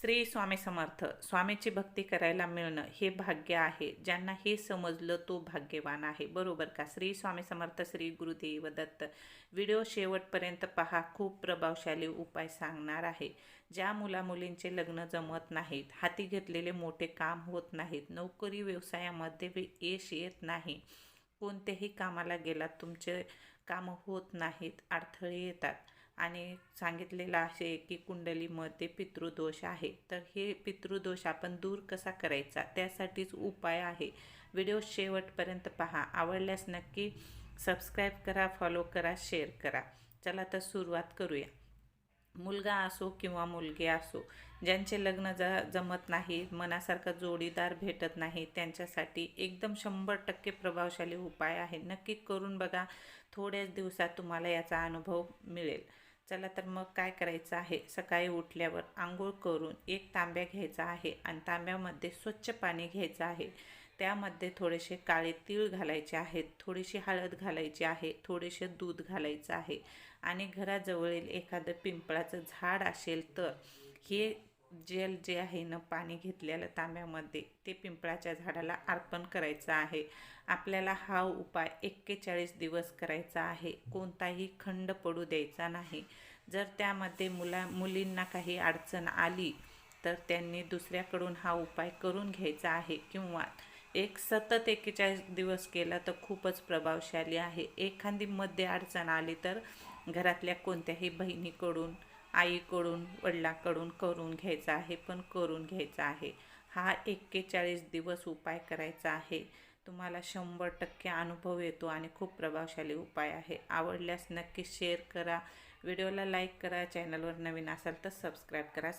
श्री स्वामी समर्थ. स्वामीची भक्ती करायला मिळणं हे भाग्य आहे. ज्यांना हे समजलं तो भाग्यवान आहे, बरोबर का? श्री स्वामी समर्थ. श्री गुरुदेव दत्त. व्हिडिओ शेवटपर्यंत पहा, खूप प्रभावशाली उपाय सांगणार आहे. ज्या मुलामुलींचे लग्न जमत नाहीत, हाती घेतलेले मोठे काम होत नाहीत, नोकरी व्यवसायामध्ये यश येत नाही, कोणत्याही कामाला गेलात तुमचे कामं होत नाहीत, अडथळे येतात आणि सांगितलेलं आहे की कुंडलीमध्ये पितृदोष आहे, तर हे पितृदोष आपण दूर कसा करायचा त्यासाठीच उपाय आहे. व्हिडिओ शेवटपर्यंत पहा. आवडल्यास नक्की सबस्क्राईब करा, फॉलो करा, शेअर करा. चला तर सुरुवात करूया. मुलगा असो किंवा मुलगी असो, ज्यांचे लग्न जमत नाही, मनासारखा जोडीदार भेटत नाही, त्यांच्यासाठी एकदम 100% प्रभावशाली उपाय आहे. नक्की करून बघा. थोड्याच दिवसात तुम्हाला याचा अनुभव मिळेल. चला तर मग काय करायचं आहे. सकाळी उठल्यावर आंघोळ करून एक तांब्या घ्यायचा आहे आणि तांब्यामध्ये स्वच्छ पाणी घ्यायचं आहे. त्यामध्ये थोडेसे काळे तीळ घालायचे आहेत, थोडीशी हळद घालायची आहे, थोडेसे दूध घालायचं आहे आणि घराजवळील एखादं पिंपळाचं झाड असेल तर हे जेल जे आहे ना, पाणी घेतलेलं तांब्यामध्ये, ते पिंपळाच्या झाडाला अर्पण करायचं आहे. आपल्याला हा उपाय 41 दिवस करायचा आहे. कोणताही खंड पडू द्यायचा नाही. जर त्यामध्ये मुलींना काही अडचण आली तर त्यांनी दुसऱ्याकडून हा उपाय करून घ्यायचा आहे किंवा सतत 41 दिवस केला तर खूपच प्रभावशाली आहे. एखादी मध्ये अडचण आली तर घरातल्या कोणत्याही बहिणीकडून, आईकडून, वडिलांकडून करून घ्यायचा आहे, पण करून घ्यायचा आहे. हा 41 दिवस उपाय करायचा आहे. तुम्हाला 100% अनुभव येतो आणि खूप प्रभावशाली उपाय आहे. आवडल्यास नक्की शेअर करा, व्हिडिओला लाईक करा, चॅनलवर नवीन असाल तर सबस्क्राईब करा.